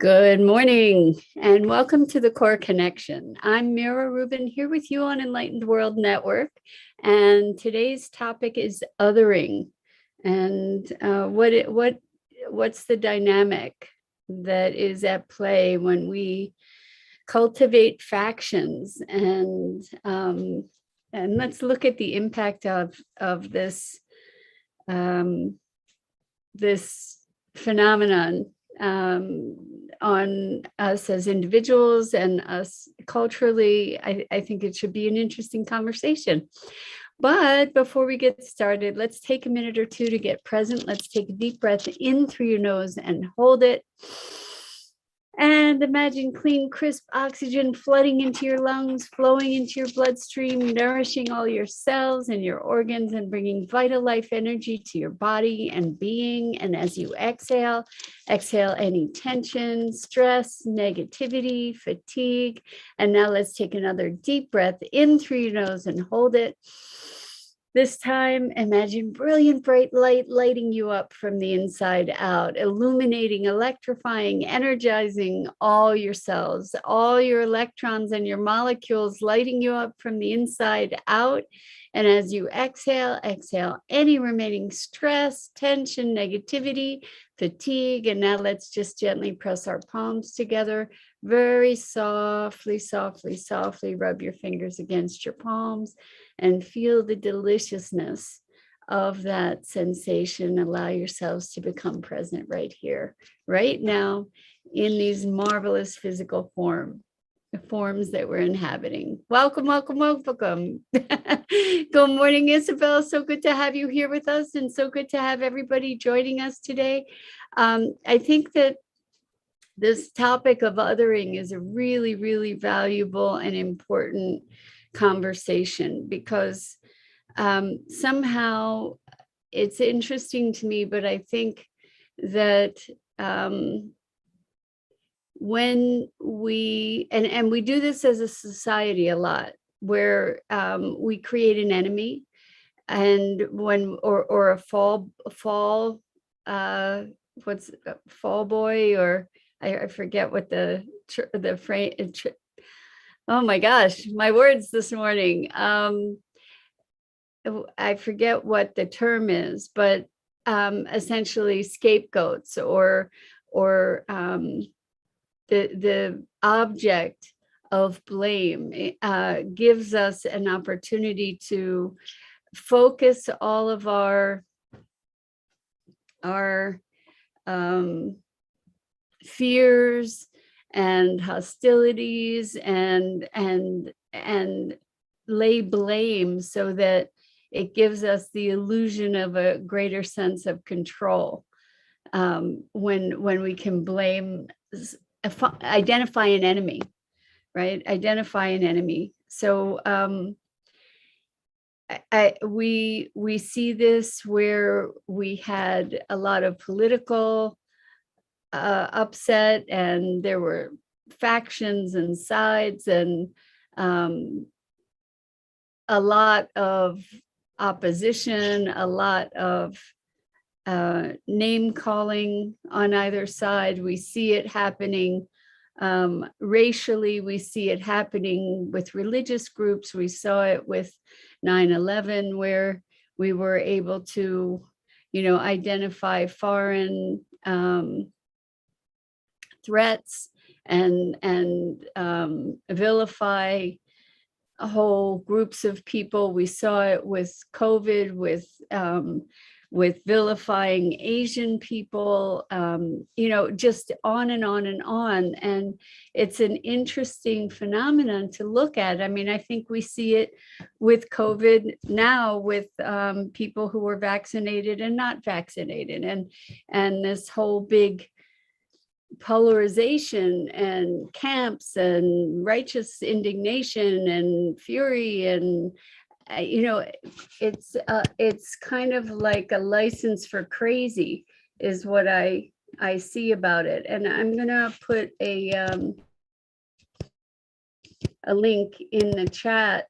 Good morning and welcome to the Core Connection. I'm Mira Rubin here with you on Enlightened World Network, and today's topic is othering and what's the dynamic that is at play when we cultivate factions, and let's look at the impact of this phenomenon on us as individuals and us culturally. I think it should be an interesting conversation. But before we get started, let's take a minute or two to get present. Let's take a deep breath in through your nose and hold it. And imagine clean, crisp oxygen flooding into your lungs, flowing into your bloodstream, nourishing all your cells and your organs and bringing vital life energy to your body and being. And as you exhale, exhale any tension, stress, negativity, fatigue. And now let's take another deep breath in through your nose and hold it. This time, imagine brilliant bright light lighting you up from the inside out, illuminating, electrifying, energizing all your cells, all your electrons and your molecules, lighting you up from the inside out. And as you exhale, exhale any remaining stress, tension, negativity, fatigue. And now let's just gently press our palms together. Very softly, softly, softly rub your fingers against your palms and feel the deliciousness of that sensation. Allow yourselves to become present right here, right now, in these marvelous physical forms that we're inhabiting. Welcome, welcome, welcome. Good morning, Isabel. So good to have you here with us, and so good to have everybody joining us today. I think that this topic of othering is a really, really valuable and important conversation because somehow it's interesting to me, but I think that when we do this as a society a lot, where we create an enemy, and when or a fall boy, or I forget what the frame. Oh my gosh, my words this morning. I forget what the term is, but essentially scapegoats or the object of blame gives us an opportunity to focus all of our fears and hostilities and lay blame, so that it gives us the illusion of a greater sense of control. When we can blame, identify an enemy, right? Identify an enemy. So we see this where we had a lot of political upset, and there were factions and sides, and a lot of opposition, a lot of name calling on either side. We see it happening racially. We see it happening with religious groups. We saw it with 9/11, where we were able to, identify foreign threats and vilify whole groups of people. We saw it with COVID, with vilifying Asian people, just on and on and on. And it's an interesting phenomenon to look at. I mean, I think we see it with COVID now, with people who were vaccinated and not vaccinated, and this whole big polarization and camps and righteous indignation and fury, and it's kind of like a license for crazy is what I see about it. And I'm gonna put a link in the chat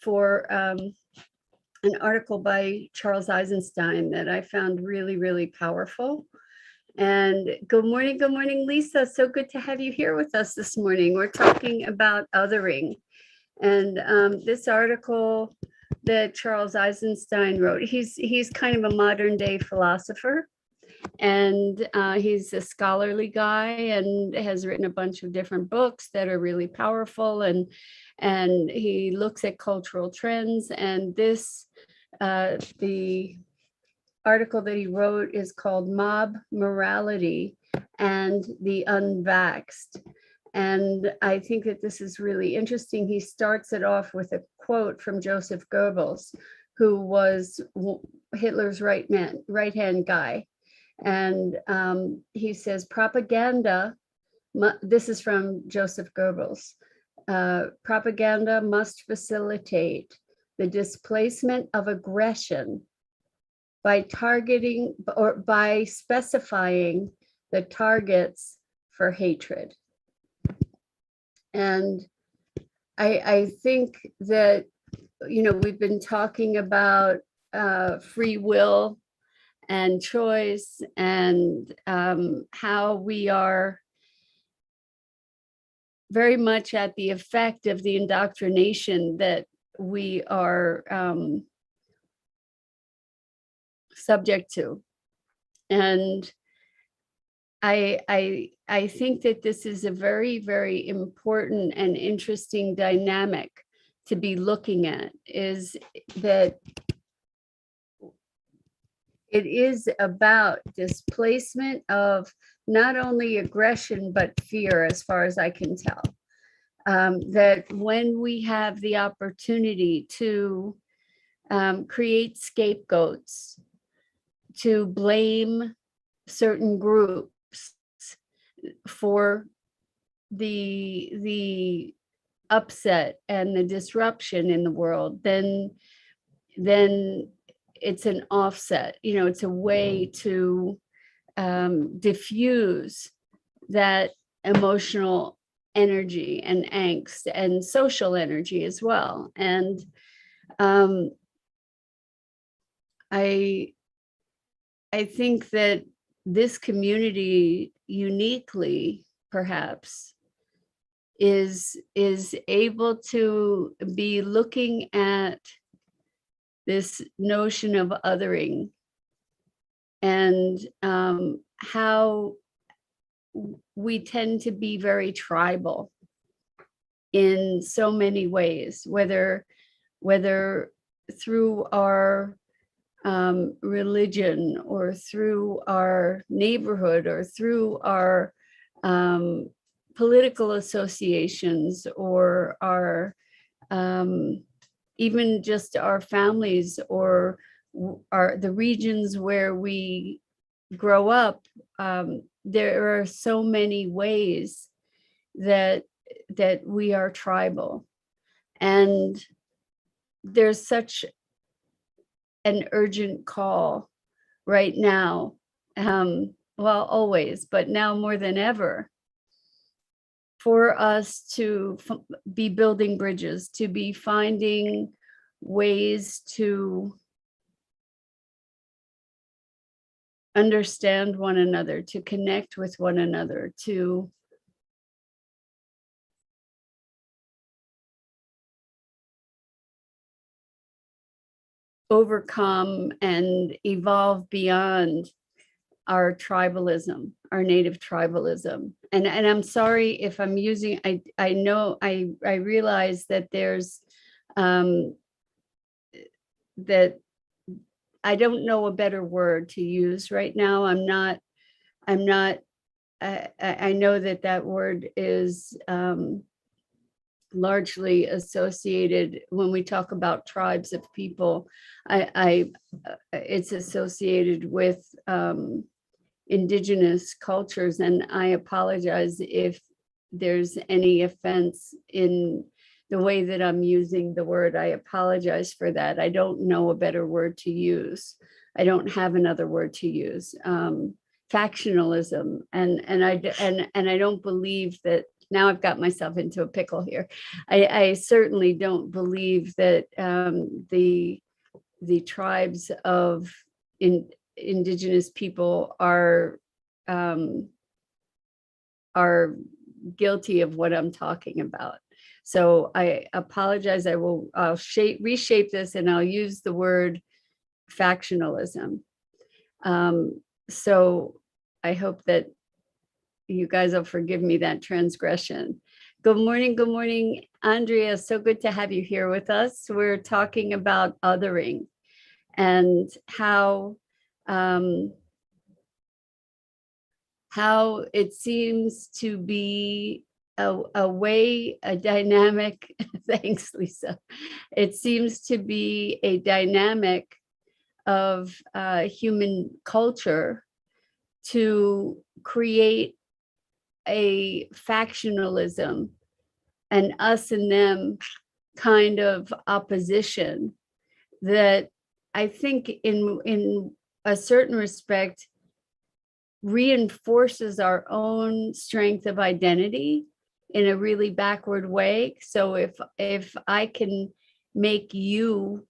for an article by Charles Eisenstein that I found really, really powerful. And good morning, Lisa. So good to have you here with us this morning. We're talking about othering. And this article that Charles Eisenstein wrote, he's kind of a modern day philosopher. And he's a scholarly guy and has written a bunch of different books that are really powerful. And he looks at cultural trends. And this, the article that he wrote is called Mob Morality and the Unvaxxed. And I think that this is really interesting. He starts it off with a quote from Joseph Goebbels, who was Hitler's right-hand guy. And he says, propaganda, this is from Joseph Goebbels, propaganda must facilitate the displacement of aggression by targeting or by specifying the targets for hatred. And I think that, we've been talking about free will and choice and how we are very much at the effect of the indoctrination that we are subject to. And I think that this is a very, very important and interesting dynamic to be looking at, is that it is about displacement of not only aggression, but fear, as far as I can tell. That when we have the opportunity to create scapegoats, to blame certain groups for the upset and the disruption in the world, then it's an offset. It's a way to diffuse that emotional energy and angst and social energy as well. And I think that this community uniquely, perhaps, is able to be looking at this notion of othering and how we tend to be very tribal in so many ways, whether through our religion or through our neighborhood or through our political associations or our even just our families or the regions where we grow up. There are so many ways that we are tribal, and there's such an urgent call right now, well, always, but now more than ever, for us to be building bridges, to be finding ways to understand one another, to connect with one another, to overcome and evolve beyond our tribalism, our native tribalism. And I'm sorry if I'm using, I know, I realize that there's, that I don't know a better word to use right now. I know that word is largely associated when we talk about tribes of people. It's associated with indigenous cultures, and I apologize if there's any offense in the way that I'm using the word. I apologize for that. I don't know a better word to use. I don't have another word to use. Factionalism, and I don't believe that. Now I've got myself into a pickle here. I certainly don't believe that the tribes of indigenous people are are guilty of what I'm talking about. So I apologize. I'll reshape this, and I'll use the word factionalism. So I hope that you guys will forgive me that transgression. Good morning, Andrea. So good to have you here with us. We're talking about othering and how it seems to be a dynamic, thanks, Lisa. It seems to be a dynamic of human culture to create a factionalism, an us and them kind of opposition that I think in a certain respect reinforces our own strength of identity in a really backward way. So if I can make you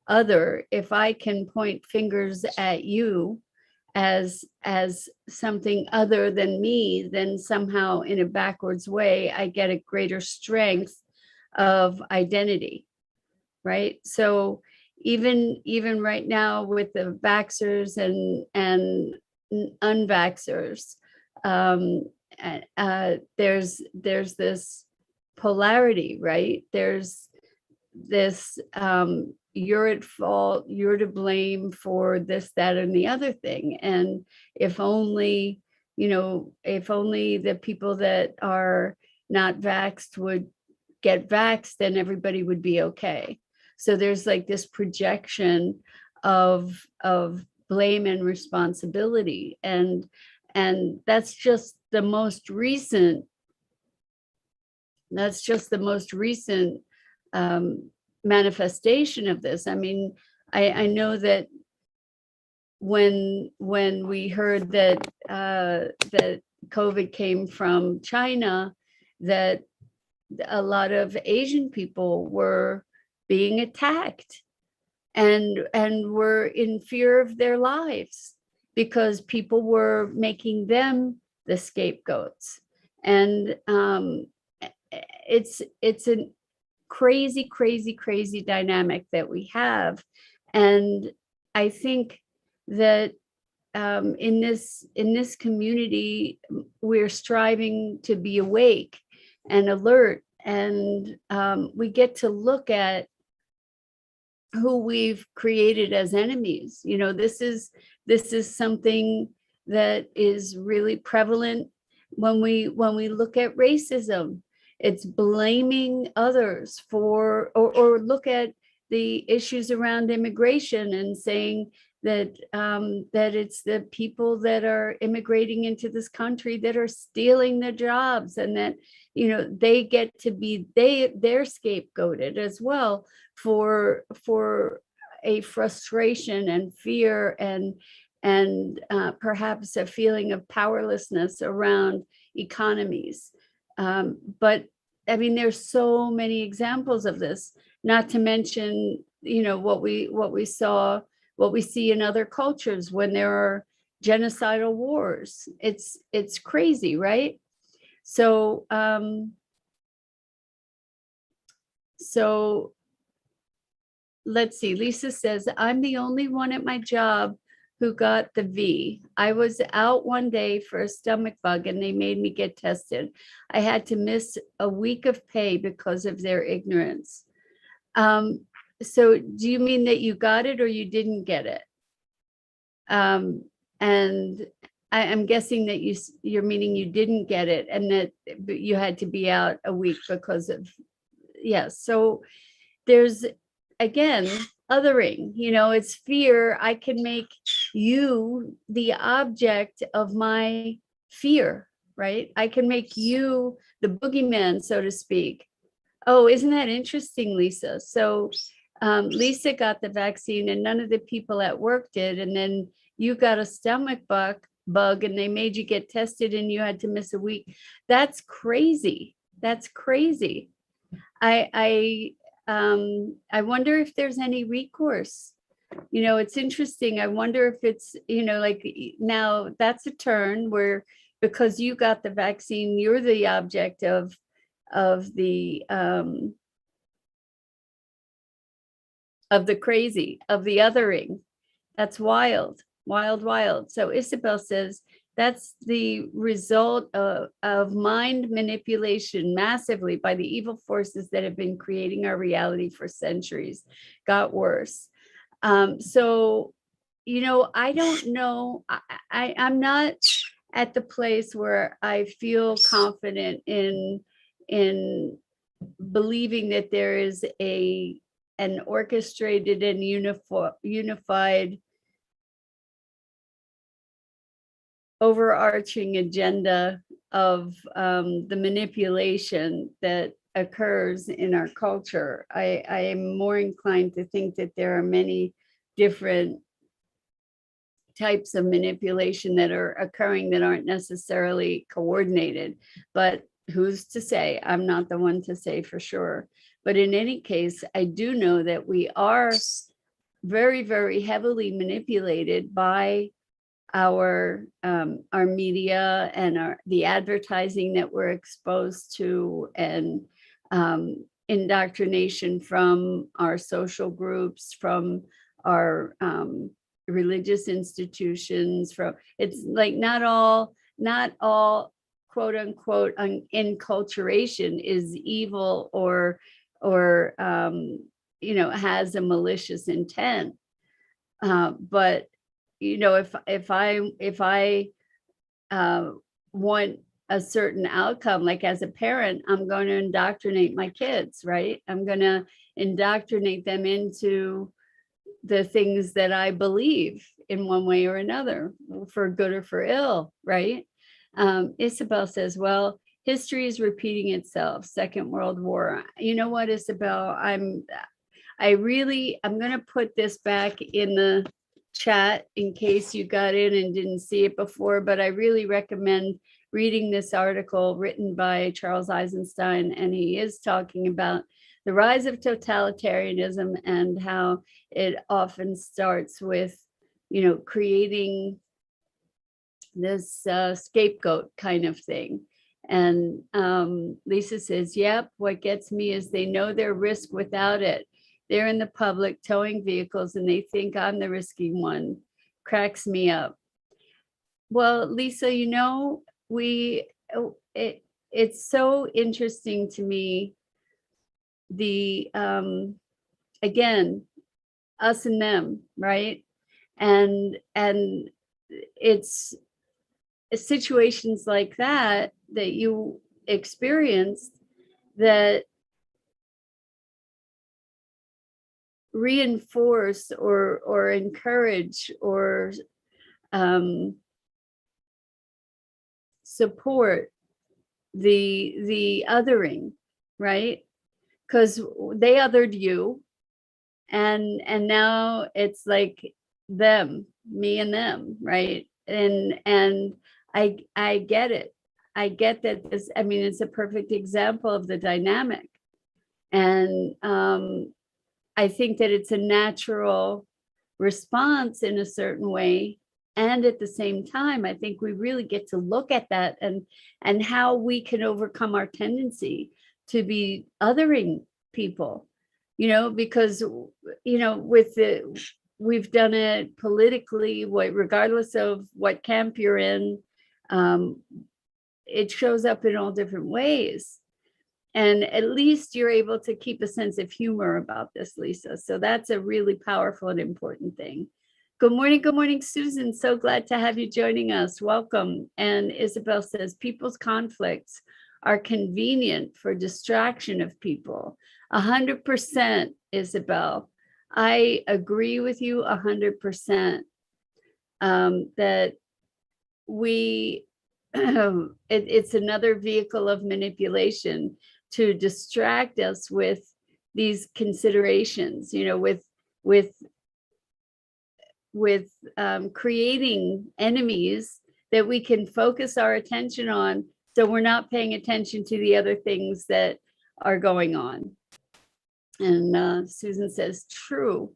other, if I can point fingers at you as something other than me, then somehow in a backwards way I get a greater strength of identity, right? So even right now with the vaxxers and unvaxxers, there's this polarity, right? There's this you're at fault, you're to blame for this, that, and the other thing. And if only the people that are not vaxxed would get vaxxed, then everybody would be okay. So there's like this projection of blame and responsibility, and that's just the most recent manifestation of this. I mean, I know that when we heard that that COVID came from China, that a lot of Asian people were being attacked and were in fear of their lives because people were making them the scapegoats. And it's a crazy dynamic that we have. And I think that in this community, we're striving to be awake and alert, and we get to look at who we've created as enemies. You know, this is something that is really prevalent when we look at racism. It's blaming others for, or look at the issues around immigration and saying that that it's the people that are immigrating into this country that are stealing the jobs, and that, you know, they get to be, they're scapegoated as well for a frustration and fear and perhaps a feeling of powerlessness around economies. But I mean, there's so many examples of this, not to mention, you know, what we see in other cultures when there are genocidal wars. It's crazy, right? So so let's see. Lisa says, I'm the only one at my job who got the V. I was out one day for a stomach bug and they made me get tested. I had to miss a week of pay because of their ignorance. So do you mean that you got it or you didn't get it? And I'm guessing that you're meaning you didn't get it and that you had to be out a week because of, yes. So there's, again, othering, you know, it's fear. I can make you the object of my fear, right? I can make you the boogeyman, so to speak. Oh, isn't that interesting, Lisa? So Lisa got the vaccine and none of the people at work did. And then you got a stomach bug and they made you get tested and you had to miss a week. That's crazy. That's crazy. I wonder if there's any recourse it's interesting. I wonder if it's, like now that's a turn where, because you got the vaccine, you're the object of the crazy, of the othering. That's wild, wild, wild. So Isabel says that's the result of mind manipulation massively by the evil forces that have been creating our reality for centuries. Got worse. So, I don't know. I'm not at the place where I feel confident in believing that there is an orchestrated and unified overarching agenda of the manipulation that occurs in our culture. I am more inclined to think that there are many different types of manipulation that are occurring that aren't necessarily coordinated, but who's to say? I'm not the one to say for sure. But in any case, I do know that we are very, very heavily manipulated by our media and the advertising that we're exposed to, and indoctrination from our social groups, from our religious institutions. From it's like not all quote unquote enculturation is evil or has a malicious intent, but if I want a certain outcome, like as a parent, I'm going to indoctrinate my kids, right? I'm going to indoctrinate them into the things that I believe in one way or another, for good or for ill, right? Isabel says, well, history is repeating itself. Second World War. You know what, Isabel? I'm going to put this back in the chat in case you got in and didn't see it before, but I really recommend reading this article written by Charles Eisenstein, and he is talking about the rise of totalitarianism and how it often starts with, creating this scapegoat kind of thing. And Lisa says, yep, what gets me is they know their risk without it. They're in the public towing vehicles and they think I'm the risky one. Cracks me up. Well, Lisa, it's so interesting to me, the again, us and them, right? And it's situations like that you experienced that reinforce or encourage or support the othering, right? Because they othered you, and now it's like them, me and them, right? And I get it. I get that it's a perfect example of the dynamic. And I think that it's a natural response in a certain way. And at the same time, I think we really get to look at that and how we can overcome our tendency to be othering people, because, we've done it politically, regardless of what camp you're in, it shows up in all different ways. And at least you're able to keep a sense of humor about this, Lisa. So that's a really powerful and important thing. Good morning, Susan. So glad to have you joining us. Welcome. And Isabel says, people's conflicts are convenient for distraction of people. 100%, Isabel. I agree with you 100%, that it's another vehicle of manipulation to distract us with these considerations, with creating enemies that we can focus our attention on, so we're not paying attention to the other things that are going on. And Susan says, true.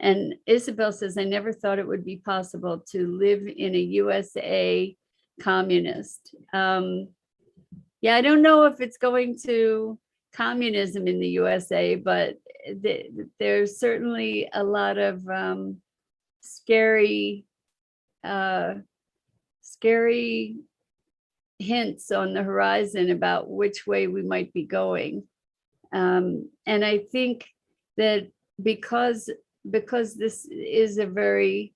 And Isabel says, I never thought it would be possible to live in a USA communist. Yeah, I don't know if it's going to communism in the USA, but there's certainly a lot of scary hints on the horizon about which way we might be going. And I think that because this is a very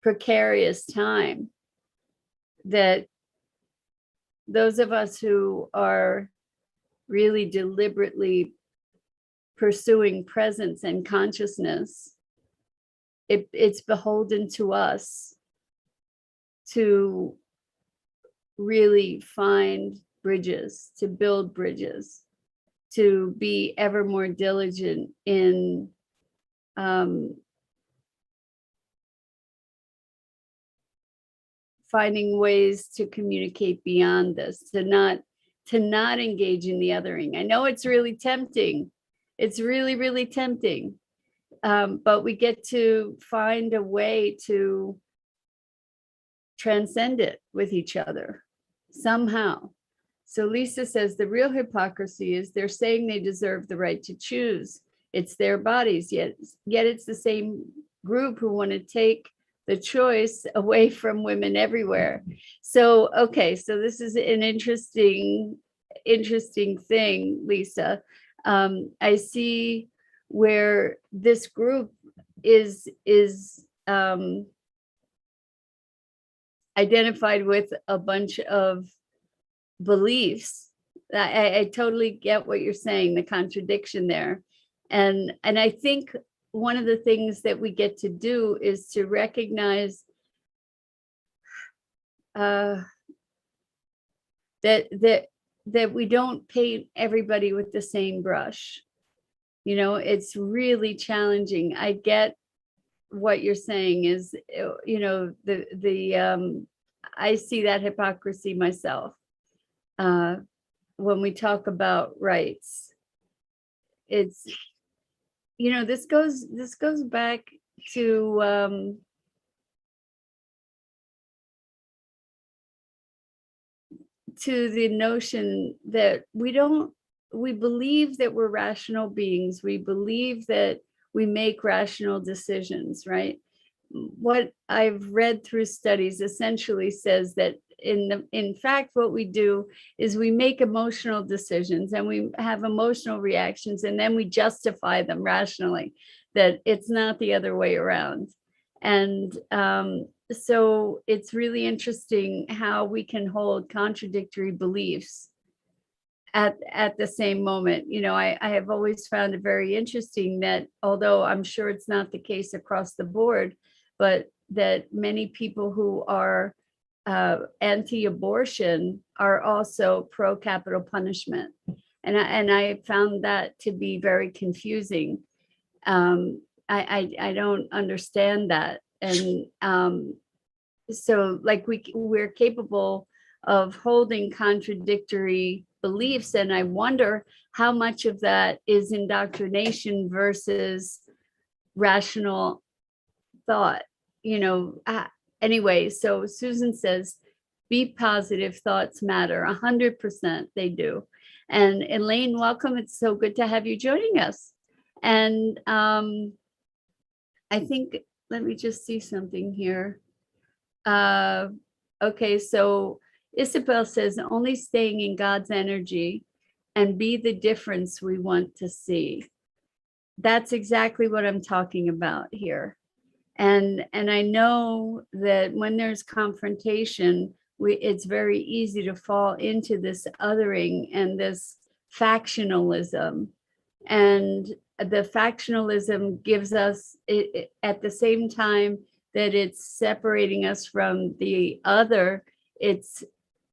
precarious time, that those of us who are really deliberately pursuing presence and consciousness, it's beholden to us to really find bridges, to build bridges, to be ever more diligent in finding ways to communicate beyond this, to not engage in the othering. I know it's really tempting. It's really, really tempting. But we get to find a way to transcend it with each other somehow. So Lisa says the real hypocrisy is they're saying they deserve the right to choose. It's their bodies, yet it's the same group who want to take the choice away from women everywhere. So, okay, so this is an interesting thing, Lisa. I see where this group is identified with a bunch of beliefs. I totally get what you're saying, the contradiction there. And I think one of the things that we get to do is to recognize that we don't paint everybody with the same brush. You know, it's really challenging. I get what you're saying is, you know, I see that hypocrisy myself. When we talk about rights, it's, you know, this goes back to the notion that we believe that we're rational beings. We believe that we make rational decisions, right? What I've read through studies essentially says that in fact, what we do is we make emotional decisions and we have emotional reactions, and then we justify them rationally, that it's not the other way around. And so it's really interesting how we can hold contradictory beliefs at the same moment. You know, I have always found it very interesting that, although I'm sure it's not the case across the board, but that many people who are anti-abortion are also pro-capital punishment. And I found that to be very confusing. I don't understand that. And so like we're capable of holding contradictory beliefs, and I wonder how much of that is indoctrination versus rational thought, you know. Anyway, so Susan says, be positive, thoughts matter. 100% they do. And Elaine, welcome. It's so good to have you joining us. And I think, let me just see something here. Okay, so Isabel says, only staying in God's energy and be the difference we want to see. That's exactly what I'm talking about here. And I know that when there's confrontation, it's very easy to fall into this othering and this factionalism. And the factionalism gives us, at the same time that it's separating us from the other, it's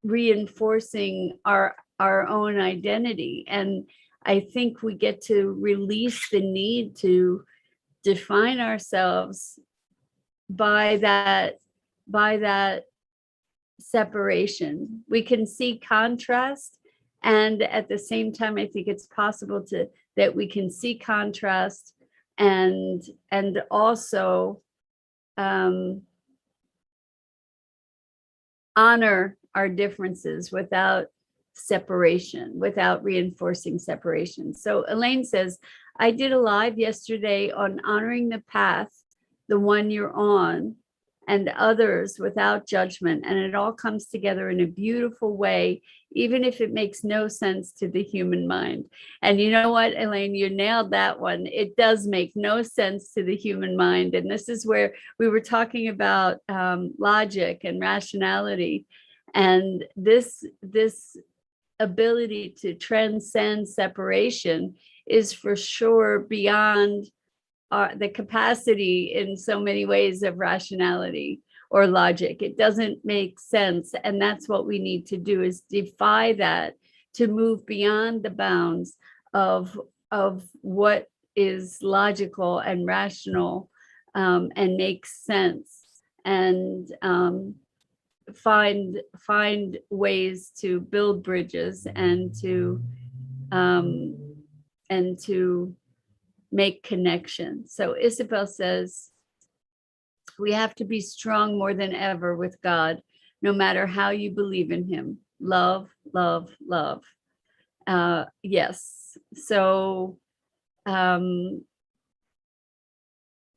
reinforcing our own identity. And I think we get to release the need to define ourselves by that separation. We can see contrast And at the same time, I think it's possible that we can see contrast and also honor our differences without separation, without reinforcing separation. So Elaine says, I did a live yesterday on honoring the path, the one you're on, and others without judgment. And it all comes together in a beautiful way, even if it makes no sense to the human mind. And you know what, Elaine, you nailed that one. It does make no sense to the human mind. And this is where we were talking about logic and rationality. And this ability to transcend separation is for sure beyond the capacity in so many ways of rationality or logic. It doesn't make sense. And that's what we need to do, is defy that, to move beyond the bounds of what is logical and rational and makes sense, and find ways to build bridges and to make connection. So Isabel says, we have to be strong more than ever with God, no matter how you believe in him. Love, love, love. Yes. So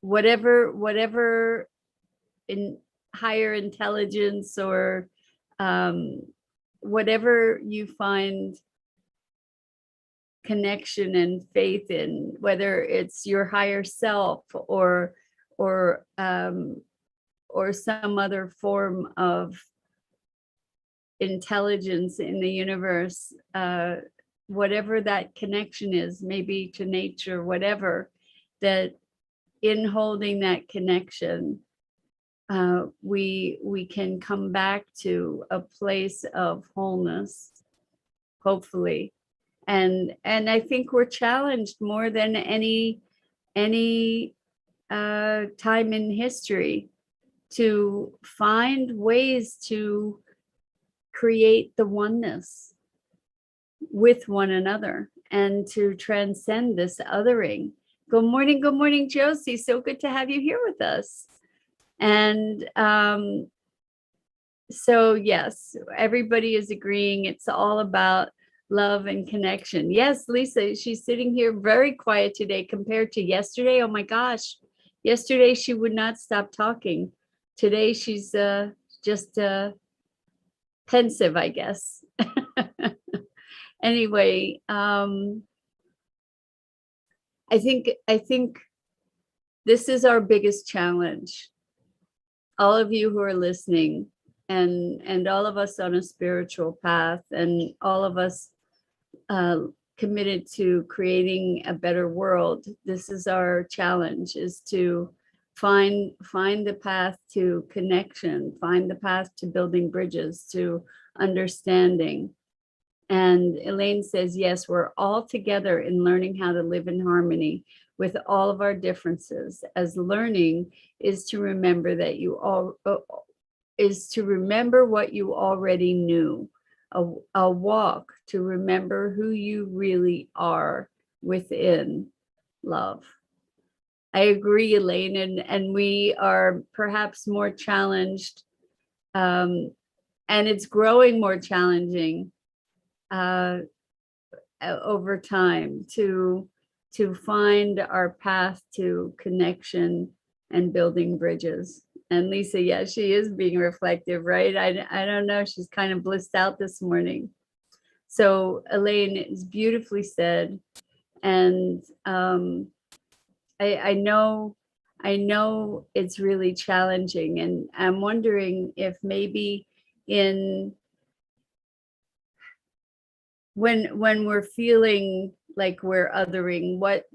whatever in higher intelligence or whatever you find connection and faith in, whether it's your higher self or some other form of intelligence in the universe, whatever that connection is, maybe to nature, whatever, that in holding that connection, we can come back to a place of wholeness, hopefully. And I think we're challenged more than any time in history to find ways to create the oneness with one another and to transcend this othering. Good morning, Josie. So good to have you here with us. And so yes, everybody is agreeing it's all about love and connection. Yes, Lisa, she's sitting here very quiet today compared to yesterday. Oh my gosh, yesterday she would not stop talking. Today she's just pensive, I guess. Anyway, I think this is our biggest challenge. All of you who are listening, and all of us on a spiritual path, and all of us committed to creating a better world. This is our challenge, is to find the path to connection, find the path to building bridges, to understanding. And Elaine says, yes, we're all together in learning how to live in harmony with all of our differences, as learning is to remember that is to remember what you already knew. A walk to remember who you really are within love. I agree, Elaine, and we are perhaps more challenged, and it's growing more challenging over time to find our path to connection and building bridges. And Lisa, yeah, she is being reflective, right? I don't know, she's kind of blissed out this morning. So Elaine, is beautifully said. And I know it's really challenging. And I'm wondering if maybe when we're feeling like we're othering, what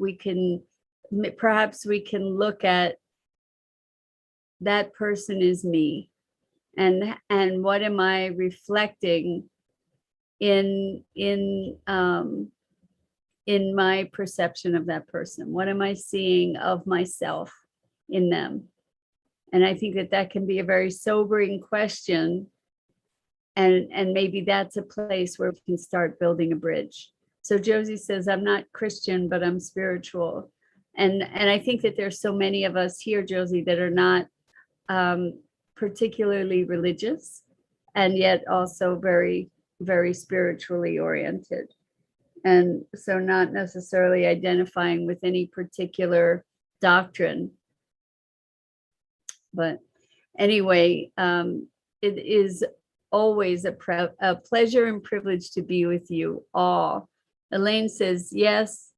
perhaps we can look at, that person is me, and what am I reflecting in my perception of that person? What am I seeing of myself in them? And I think that can be a very sobering question And maybe that's a place where we can start building a bridge. So Josie says, I'm not Christian, but I'm spiritual. And I think that there's so many of us here, Josie, that are not particularly religious, and yet also very, very spiritually oriented. And so not necessarily identifying with any particular doctrine. But anyway, it is always a pleasure and privilege to be with you all. Elaine says, yes,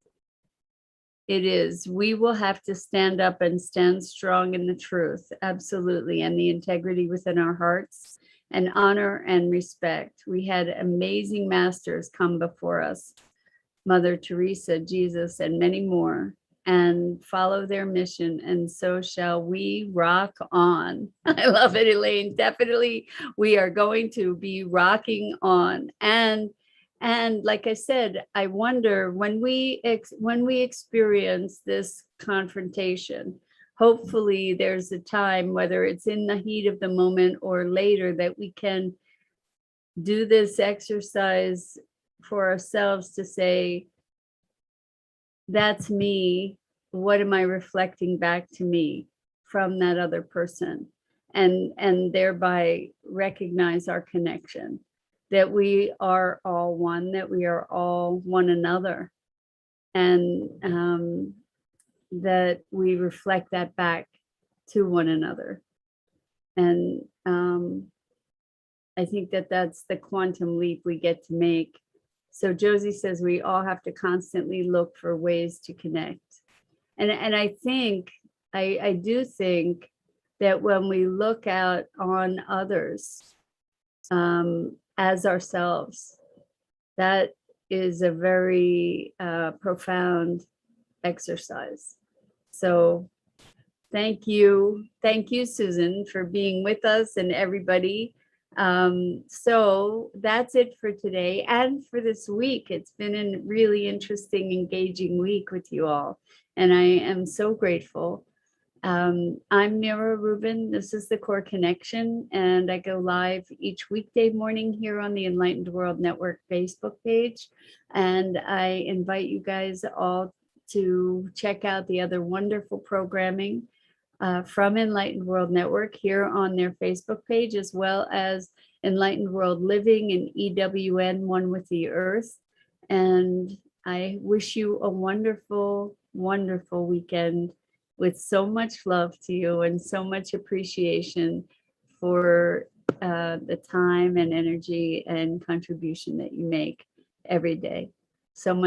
it is. We will have to stand up and stand strong in the truth. Absolutely. And the integrity within our hearts, and honor and respect. We had amazing masters come before us, Mother Teresa, Jesus, and many more, and follow their mission. And so shall we rock on. I love it, Elaine. Definitely, we are going to be rocking on. And like I said, I wonder when we experience this confrontation, hopefully there's a time, whether it's in the heat of the moment or later, that we can do this exercise for ourselves to say, that's me. What am I reflecting back to me from that other person? And thereby recognize our connection, that we are all one, that we are all one another, and that we reflect that back to one another. And I think that that's the quantum leap we get to make. So Josie says we all have to constantly look for ways to connect. And I think, I do think that when we look out on others as ourselves, that is a very profound exercise. So thank you, Susan, for being with us, and everybody. So that's it for today and for this week. It's been a really interesting, engaging week with you all, and I am so grateful. I'm Mira Rubin. This is the Core Connection, and I go live each weekday morning here on the Enlightened World Network Facebook page. And I invite you guys all to check out the other wonderful programming from Enlightened World Network here on their Facebook page, as well as Enlightened World Living and EWN One with the Earth. And I wish you a wonderful, wonderful weekend, with so much love to you and so much appreciation for the time and energy and contribution that you make every day. So much